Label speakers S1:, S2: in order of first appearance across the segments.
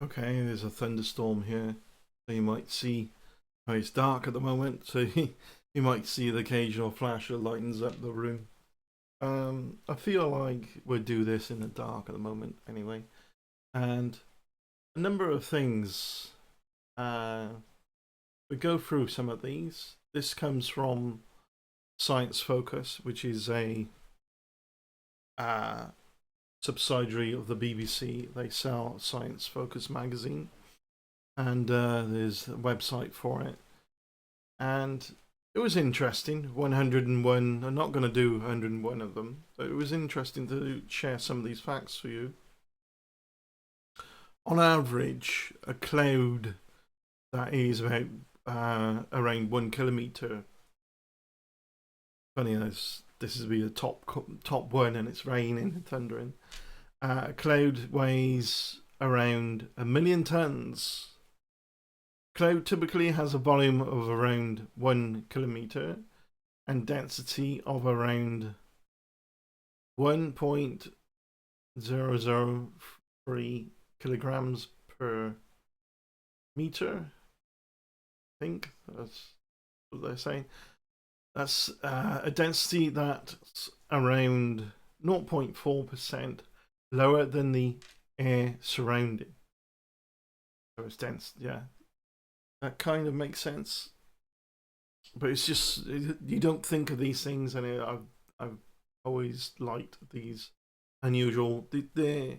S1: Okay, there's a thunderstorm here. So you might see, oh, it's dark at the moment, so you might see the occasional flash that lightens up the room. I feel like we'll do this in the dark at the moment anyway. And a number of things. Uh, we go through some of these. This comes from Science Focus, which is a uh, subsidiary of the BBC. They sell Science Focus magazine, and there's a website for it. And it was interesting. 101. I'm not going to do 101 of them, but it was interesting to share some of these facts for you. On average, a cloud that is about around 1 kilometer. Funny as this is be the top one, and it's raining and thundering. A cloud weighs around 1 million tons. Cloud typically has a volume of around 1 kilometer and density of around 1.003 kilograms per meter. I think that's what they're saying. That's a density that's around 0.4% lower than the air surrounding. So it's dense, yeah. That kind of makes sense. But it's just, you don't think of these things, and I've always liked these unusual, they're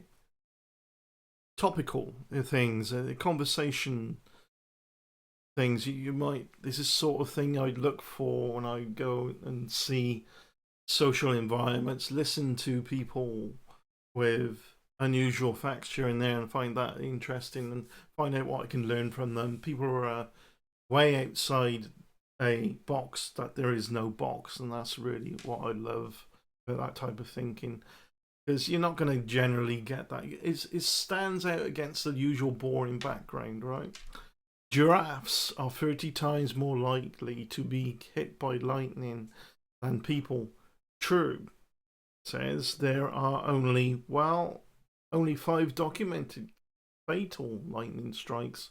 S1: topical things, conversation things. You might, this is sort of thing I'd look for when I go and see social environments, listen to people with unusual facts here and there and find that interesting and find out what I can learn from them. People are way outside a box that there is no box, and that's really what I love about that type of thinking. Because you're not going to generally get that. It stands out against the usual boring background, right? Giraffes are 30 times more likely to be hit by lightning than people. True, says there are only 5 documented fatal lightning strikes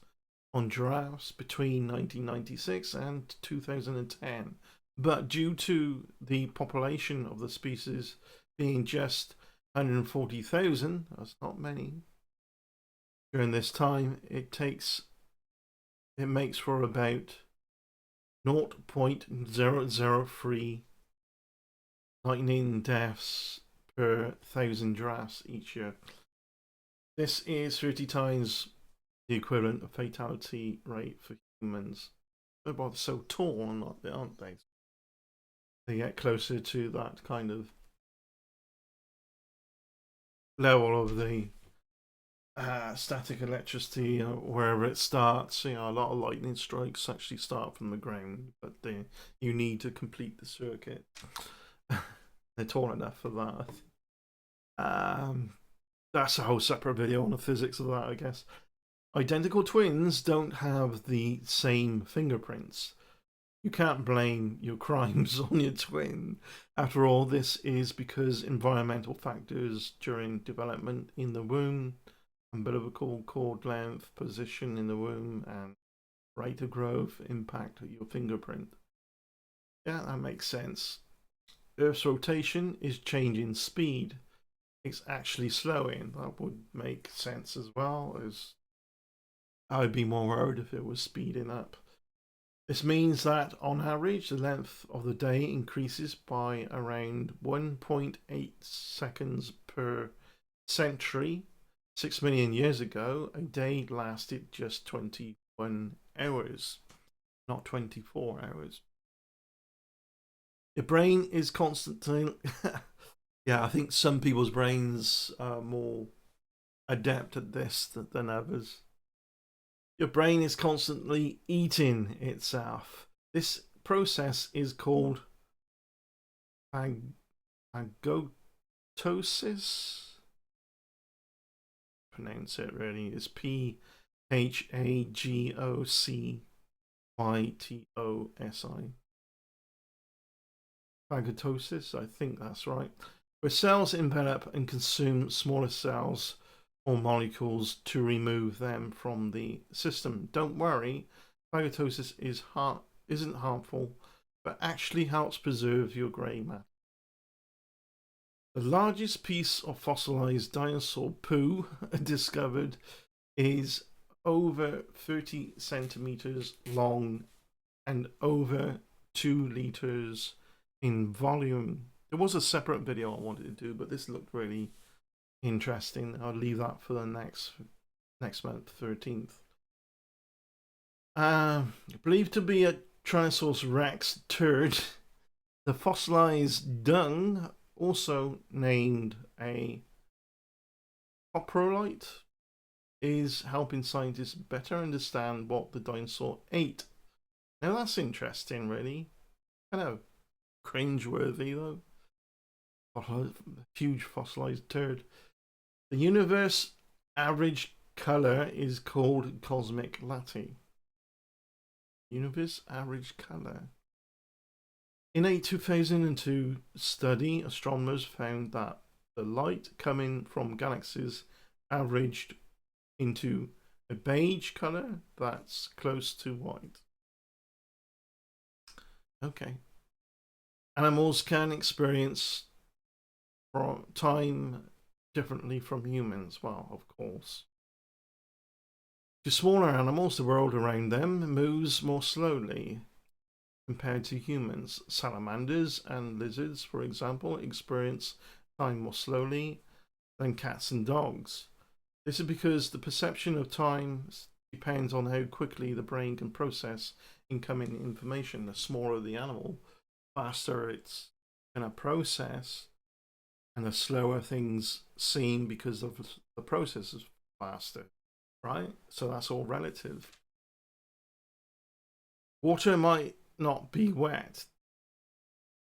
S1: on giraffes between 1996 and 2010. But due to the population of the species being just 140,000, that's not many, during this time, it makes for about 0.003 lightning deaths per 1,000 giraffes each year. This is 30 times the equivalent of fatality rate for humans. They're so tall, aren't they? They get closer to that kind of level of the static electricity, wherever it starts. A lot of lightning strikes actually start from the ground, but you need to complete the circuit. They're tall enough for that. That's a whole separate video on the physics of that, I guess. Identical twins don't have the same fingerprints. You can't blame your crimes on your twin. After all, this is because environmental factors during development in the womb, umbilical cord length, position in the womb, and rate of growth impact your fingerprint. Yeah, that makes sense. Earth's rotation is changing speed. It's actually slowing. That would make sense as well. As I would be more worried if it was speeding up. This means that on average, the length of the day increases by around 1.8 seconds per century. 6 million years ago, a day lasted just 21 hours, not 24 hours. Your brain is constantly. Yeah, I think some people's brains are more adept at this than others. Your brain is constantly eating itself. This process is called phagocytosis. Pronounce it really. It's PHAGOCYTOSI. Phagocytosis, I think that's right. Where cells envelop and consume smaller cells or molecules to remove them from the system. Don't worry, phagocytosis isn't harmful, but actually helps preserve your grey matter. The largest piece of fossilized dinosaur poo discovered is over 30 centimeters long and over 2 liters in volume. There was a separate video I wanted to do, but this looked really interesting. I'll leave that for the next month, 13th. Believed to be a Tyrannosaurus rex turd, the fossilized dung, also named a coprolite, is helping scientists better understand what the dinosaur ate. Now that's interesting, really. Kind of cringeworthy, though. A huge fossilized turd. The universe average color is called cosmic latte. Universe average color. In a 2002 study, astronomers found that the light coming from galaxies averaged into a beige color that's close to white. Okay. Animals can experience time differently from humans, well, of course. To smaller animals, the world around them moves more slowly compared to humans. Salamanders and lizards, for example, experience time more slowly than cats and dogs. This is because the perception of time depends on how quickly the brain can process incoming information. The smaller the animal, faster it's going to process, and the slower things seem because of the process is faster, right? So that's all relative. Water might not be wet.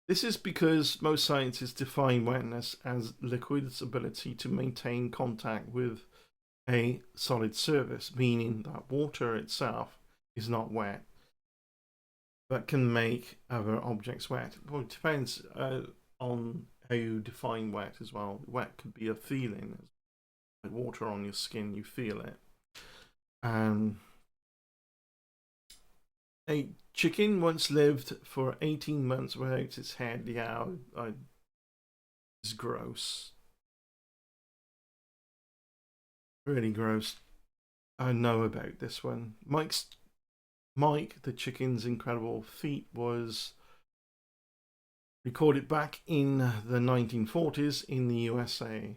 S1: This is because most scientists define wetness as liquid's ability to maintain contact with a solid surface, meaning that water itself is not wet, but can make other objects wet. Well, it depends on how you define wet as well. Wet could be a feeling, like water on your skin, you feel it. A chicken once lived for 18 months without its head. Yeah, it's gross. Really gross. I know about this one. Mike the chicken's incredible feat was recorded back in the 1940s in the USA.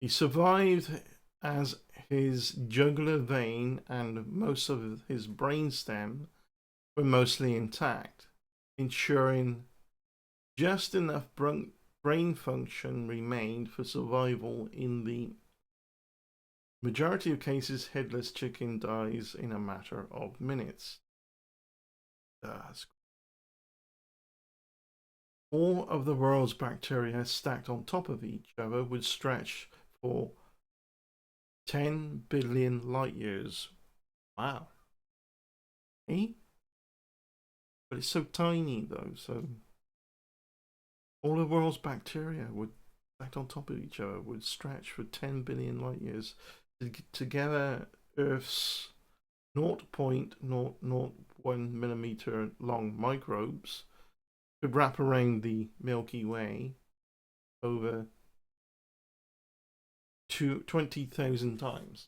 S1: He survived as his jugular vein and most of his brainstem were mostly intact, ensuring just enough brain function remained for survival. In the majority of cases, headless chicken dies in a matter of minutes. All of the world's bacteria stacked on top of each other would stretch for 10 billion light years. Wow. Eh? But it's so tiny, though, so all the world's bacteria would stacked on top of each other would stretch for 10 billion light years. Together, Earth's 0.001 millimeter long microbes could wrap around the Milky Way over 20,000 times.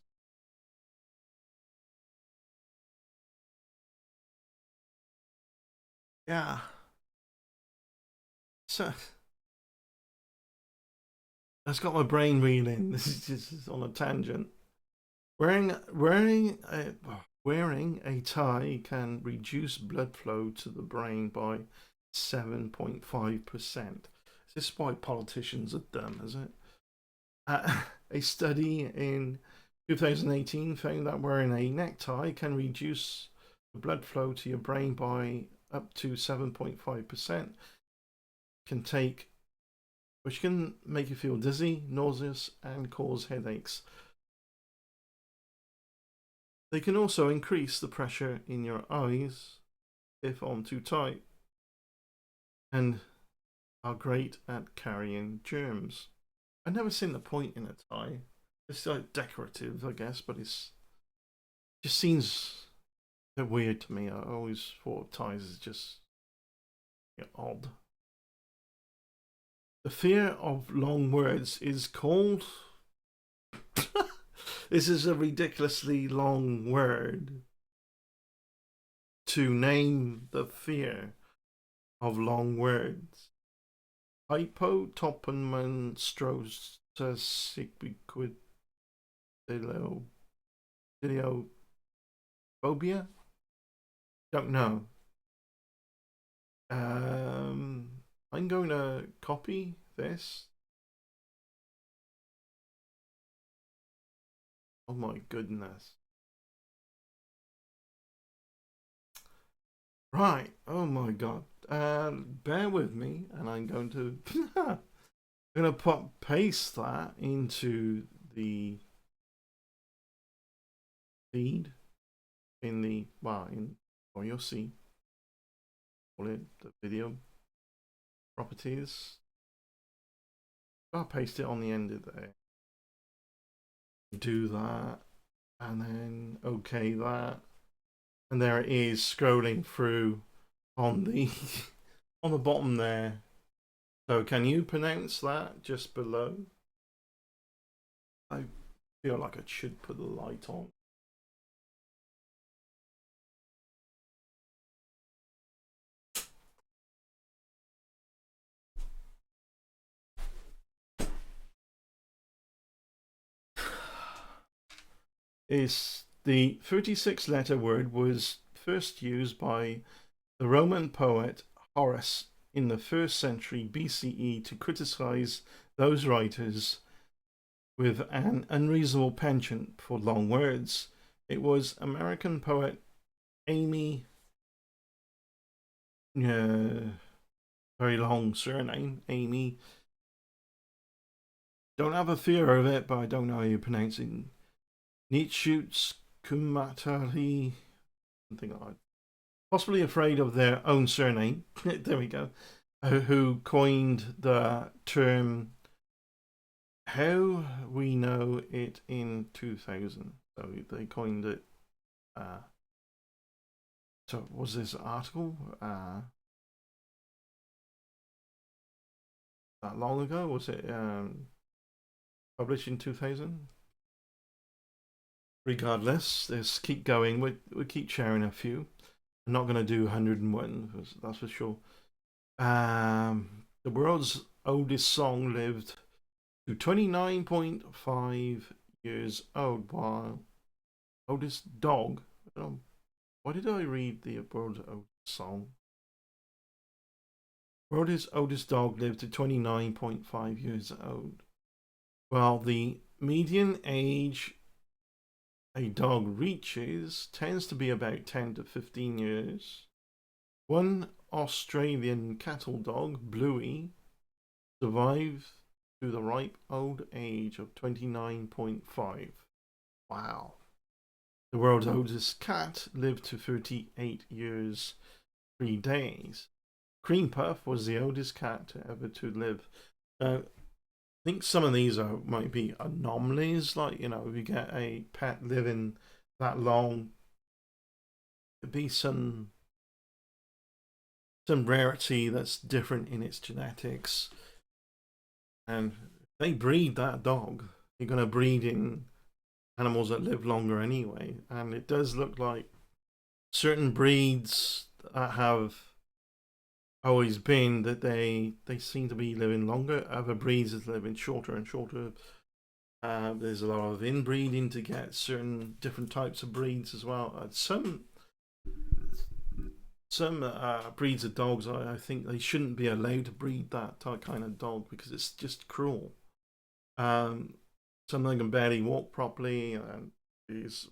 S1: Yeah. So that's got my brain reeling. This is just on a tangent. Wearing a tie can reduce blood flow to the brain by 7.5%. This is why politicians are dumb, is it? A study in 2018 found that wearing a necktie can reduce the blood flow to your brain by up to 7.5%. Which can make you feel dizzy, nauseous, and cause headaches. They can also increase the pressure in your eyes if on too tight, and are great at carrying germs. I've never seen the point in a tie. It's like decorative, I guess, but it just seems a bit weird to me. I always thought of ties as just odd. The fear of long words is called. This is a ridiculously long word to name the fear of long words. Hypotoponmonstrosiciquidiliophobia? Don't know. I'm going to copy this. Oh my goodness. Right. Oh my god. Bear with me, and I'm going to I'm going to paste that into the feed in the or you'll see. Call it the video properties. I'll paste it on the end of there. Do that, and then okay that, and there it is scrolling through on the on the bottom there. So can you pronounce that just below? I feel like I should put the light on. Is the 36-letter word was first used by the Roman poet Horace in the 1st century BCE to criticize those writers with an unreasonable penchant for long words. It was American poet Amy, very long surname, Amy. Don't have a fear of it, but I don't know how you pronounce it. Kumatari, something like that. Possibly afraid of their own surname. There we go. Who coined the term how we know it in 2000. So they coined it. So was this article that long ago? Was it published in 2000? Regardless, let's keep going. We keep sharing a few. I'm not going to do 101, that's for sure. The world's oldest song lived to 29.5 years old, while oldest dog. Why did I read the world's oldest song? World's oldest dog lived to 29.5 years old. Well, the median age a dog reaches tends to be about 10 to 15 years. One Australian cattle dog, Bluey, survived to the ripe old age of 29.5. Wow. The world's oldest cat lived to 38 years, 3 days. Cream Puff was the oldest cat ever to live. I think some of these might be anomalies, like, if you get a pet living that long, there'd be some rarity that's different in its genetics. And if they breed that dog, you're going to breed in animals that live longer anyway. And it does look like certain breeds that have always been that they seem to be living longer. Other breeds are living shorter and shorter. There's a lot of inbreeding to get certain different types of breeds as well. Some breeds of dogs, I think they shouldn't be allowed to breed that kind of dog because it's just cruel. Some of them can barely walk properly, and is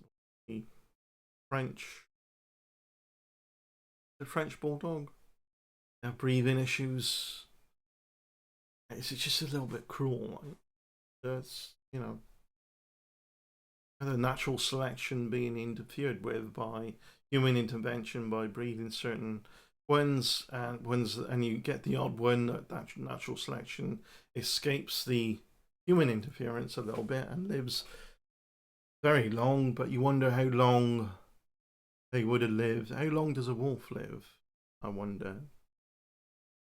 S1: the French bulldog. They have breathing issues. It's just a little bit cruel. That's the natural selection being interfered with by human intervention by breeding certain ones, and you get the odd one that natural selection escapes the human interference a little bit and lives very long, but you wonder how long they would have lived. How long does a wolf live? I wonder.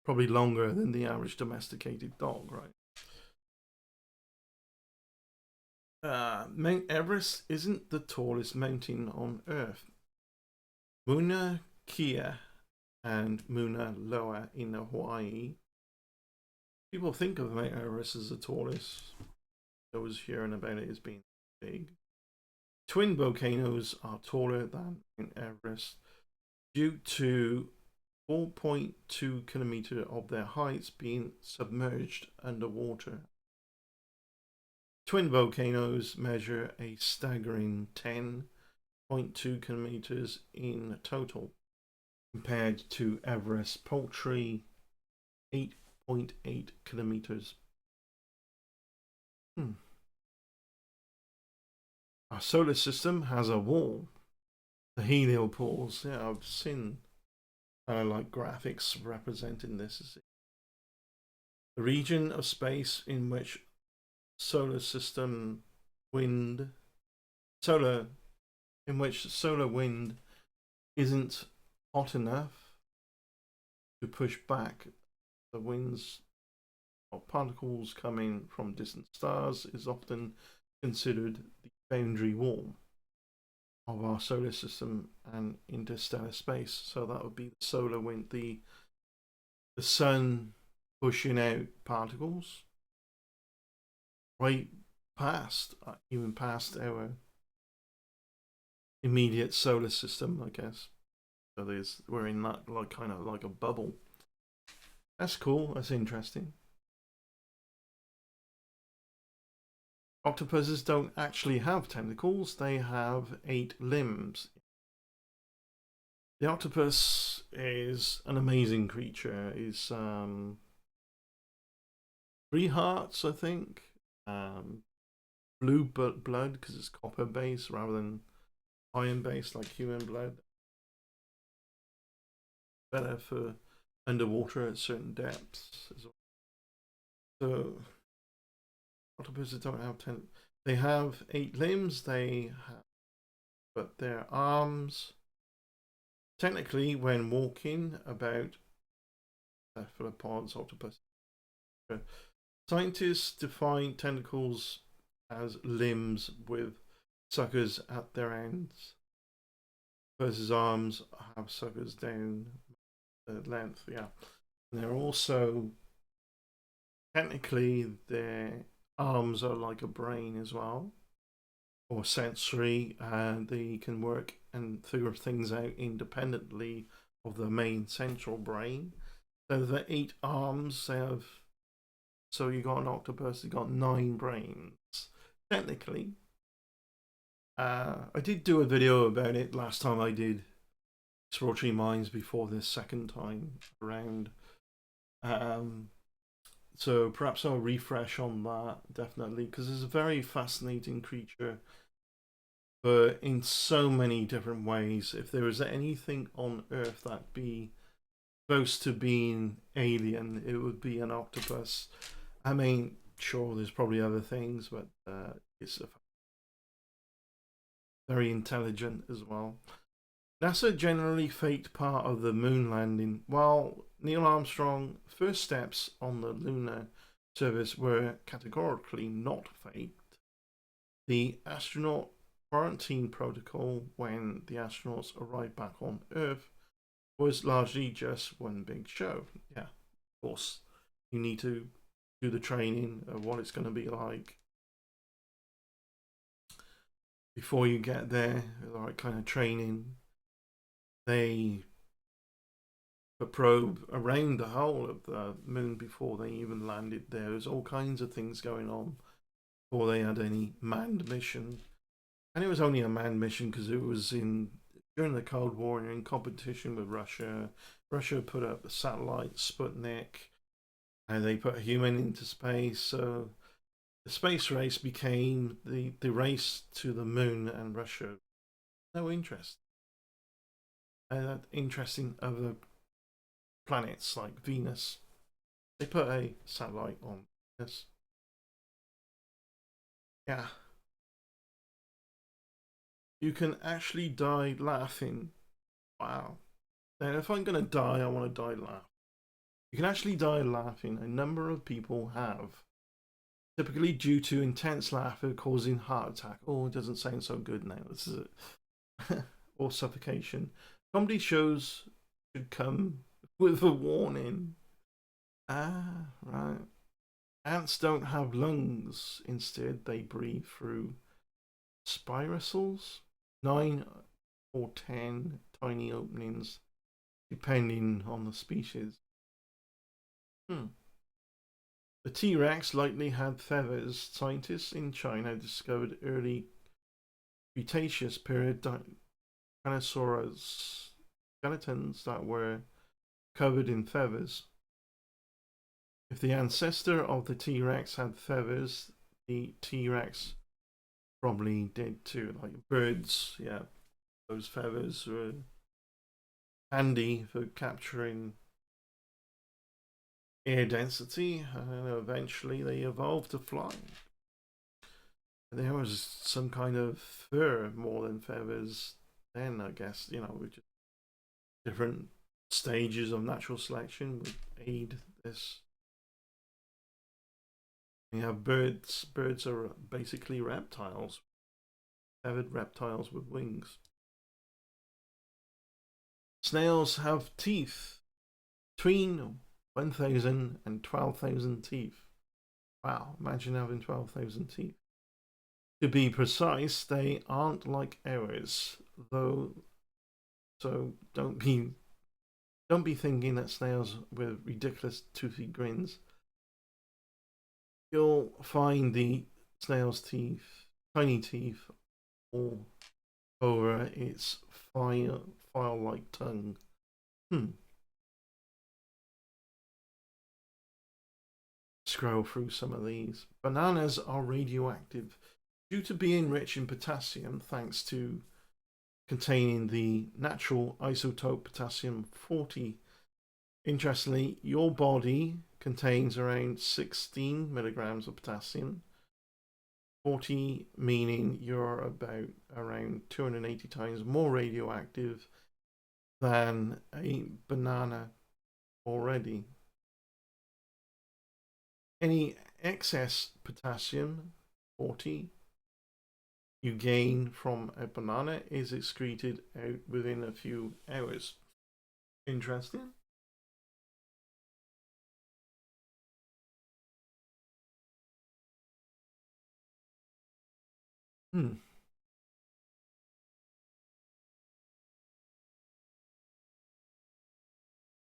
S1: Probably longer than the average domesticated dog, right? Mount Everest isn't the tallest mountain on Earth. Mauna Kea and Mauna Loa in Hawaii. People think of Mount Everest as the tallest. I was hearing about it as being big. Twin volcanoes are taller than Mount Everest due to 4.2 kilometers of their heights being submerged underwater. Twin volcanoes measure a staggering 10.2 kilometers in total, compared to Everest's paltry 8.8 kilometers. Our solar system has a wall. The heliopause. Yeah, I've seen like graphics representing this. The region of space in which solar wind isn't hot enough to push back the winds of particles coming from distant stars is often considered the boundary wall of our solar system and interstellar space. So that would be the solar wind, the sun pushing out particles right past, even past our immediate solar system, I guess. So we're in that like kind of like a bubble. That's cool. That's interesting. Octopuses don't actually have tentacles. They have 8 limbs. The octopus is an amazing creature. It's 3 hearts, I think. Blue blood because it's copper based rather than iron based like human blood. Better for underwater at certain depths as well. So octopuses don't have they have 8 limbs. But their arms, technically, when walking about cephalopods, octopus, scientists define tentacles as limbs with suckers at their ends. Versus arms have suckers down the length. Yeah, and they're also technically their arms are like a brain as well, or sensory, and they can work and figure things out independently of the main central brain. So the 8 arms they have. So you got an octopus, you got 9 brains technically. I did do a video about it last time I did Exploratory Minds before this second time around. So perhaps I'll refresh on that, definitely, because it's a very fascinating creature, but in so many different ways. If there was anything on Earth that'd be close to being alien, it would be an octopus. I mean, sure, there's probably other things, but it's very intelligent as well. NASA generally faked part of the moon landing, while Neil Armstrong's first steps on the lunar surface were categorically not faked. The astronaut quarantine protocol when the astronauts arrived back on Earth was largely just one big show. Yeah, of course, you need to do the training of what it's going to be like before you get there, the right kind of training. They a probe around the whole of the moon before they even landed there. There's all kinds of things going on before they had any manned mission. And it was only a manned mission because it was during the Cold War and in competition with Russia. Russia put up the satellite Sputnik and they put a human into space. So the space race became the race to the moon, and Russia no interest. Interesting other planets like Venus. They put a satellite on Venus. Yeah. You can actually die laughing. Wow. Now, if I'm going to die, I want to die laughing. You can actually die laughing. A number of people have. Typically due to intense laughter causing heart attack. Oh, it doesn't sound so good now. This is it. Or suffocation. Comedy shows should come with a warning. Ah, right. Ants don't have lungs. Instead, they breathe through spiracles. 9 or 10 tiny openings, depending on the species. The T-Rex likely had feathers. Scientists in China discovered early Cretaceous period Tyrannosaurus skeletons that were covered in feathers. If the ancestor of the T-Rex had feathers, the T-Rex probably did too. Like birds, yeah, those feathers were handy for capturing air density, and eventually they evolved to fly. There was some kind of fur more than feathers then, I guess, with just different stages of natural selection would aid this. You have birds. Birds are basically reptiles, feathered reptiles with wings. Snails have teeth between 1,000 and 12,000 teeth. Wow, imagine having 12,000 teeth. To be precise, they aren't like ours, though. So don't be thinking that snails with ridiculous toothy grins. You'll find the snail's teeth, tiny teeth, all over its file-like tongue. Scroll through some of these. Bananas are radioactive due to being rich in potassium, thanks to containing the natural isotope potassium 40. Interestingly, your body contains around 16 milligrams of potassium, 40 meaning you're about around 280 times more radioactive than a banana already. Any excess potassium, 40, you gain from a banana is excreted out within a few hours. Interesting.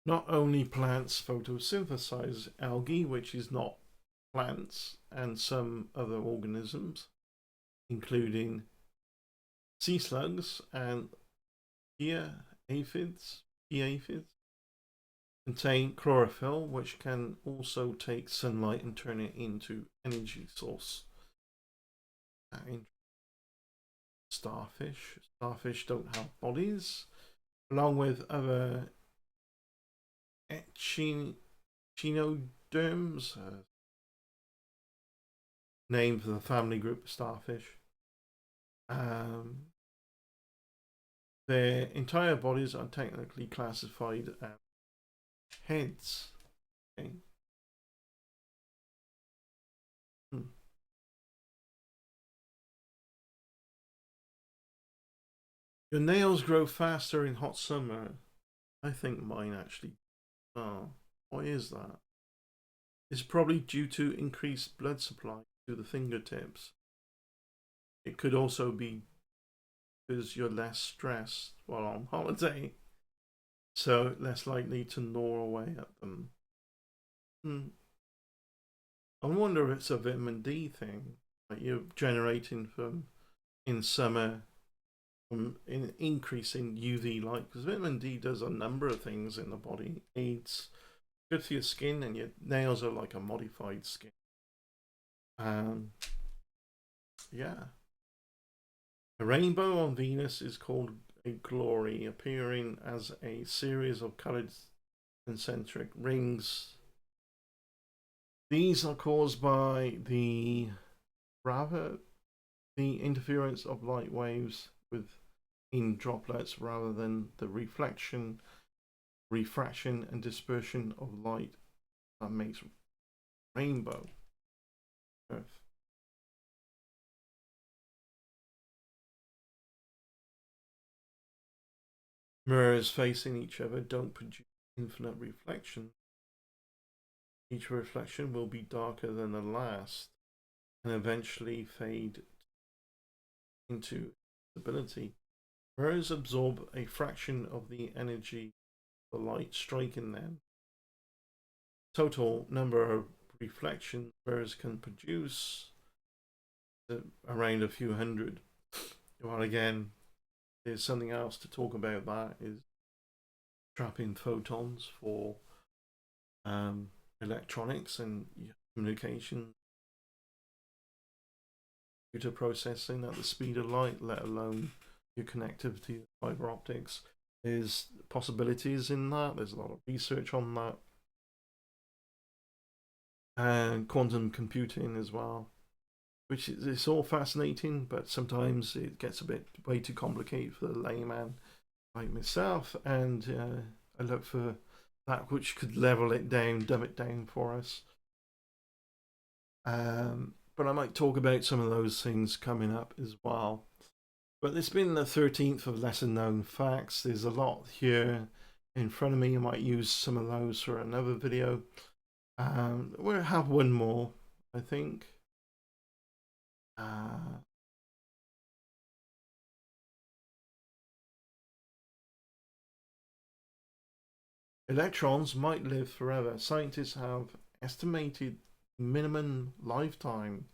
S1: Not only plants photosynthesize algae, which is not plants, and some other organisms, including sea slugs and aphids, contain chlorophyll, which can also take sunlight and turn it into energy source. Starfish. Starfish don't have bodies, along with other echinoderms, named for the family group of starfish. Their entire bodies are technically classified as heads. Okay. Your nails grow faster in hot summer. I think mine actually. Oh, why is that? It's probably due to increased blood supply to the fingertips. It could also be because you're less stressed while on holiday, so less likely to gnaw away at them. I wonder if it's a vitamin D thing that you're generating from in summer, from in increasing UV light, because vitamin D does a number of things in the body. It's good for your skin, and your nails are like a modified skin. Yeah. A rainbow on Venus is called a glory, appearing as a series of colored concentric rings. These are caused by the the interference of light waves in droplets rather than the reflection, refraction, and dispersion of light that makes rainbow Earth. Mirrors facing each other don't produce infinite reflection. Each reflection will be darker than the last and eventually fade into stability. Mirrors absorb a fraction of the energy of the light striking them. Total number of reflections mirrors can produce around a few hundred. Well, again, there's something else to talk about. That is trapping photons for electronics and communication, computer processing at the speed of light, let alone your connectivity, fiber optics. There's possibilities in that. There's a lot of research on that, and quantum computing as well, which is, it's all fascinating, but sometimes it gets a bit way too complicated for the layman like myself, and I look for that which could level it down, dumb it down for us. But I might talk about some of those things coming up as well. But it's been the 13th of lesser known facts. There's a lot here in front of me. I might use some of those for another video. We'll have one more, I think. Electrons might live forever. Scientists have estimated minimum lifetime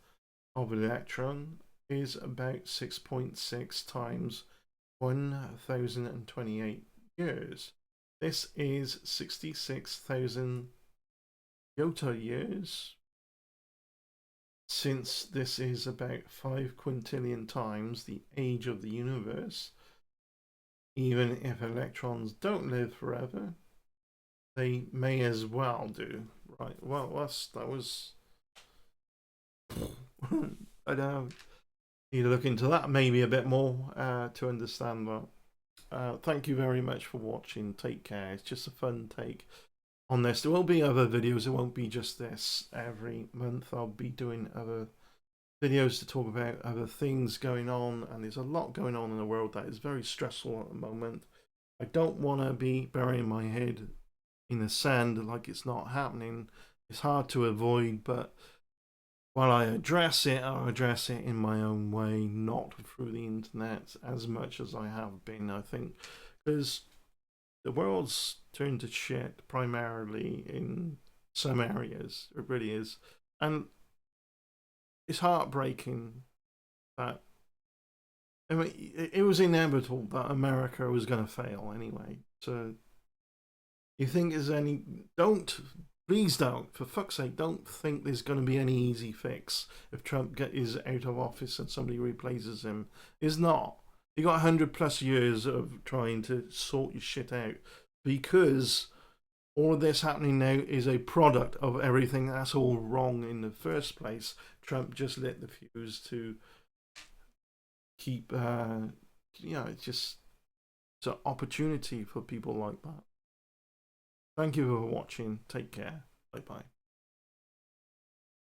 S1: of an electron is about 6.6 times 1028 years. This is 66,000 iota years. Since this is about 5 quintillion times the age of the universe, even if electrons don't live forever, they may as well do. Right, well, that was I don't know. Need to look into that maybe a bit more to understand that. Thank you very much for watching. Take care. It's just a fun take on this. There will be other videos. It won't be just this. Every month I'll be doing other videos to talk about other things going on, and there's a lot going on in the world that is very stressful at the moment. I don't want to be burying my head in the sand like it's not happening. It's hard to avoid, but while I address it, I'll address it in my own way, not through the internet as much as I have been, I think, because the world's turned to shit primarily in some areas. It really is. And it's heartbreaking that, I mean, it was inevitable that America was going to fail anyway. So you think there's any, please don't, for fuck's sake, don't think there's going to be any easy fix if Trump is out of office and somebody replaces him. It's not. You got 100+ years of trying to sort your shit out, because all of this happening now is a product of everything that's all wrong in the first place. Trump just lit the fuse to keep, it's just, it's an opportunity for people like that. Thank you for watching. Take care. Bye-bye.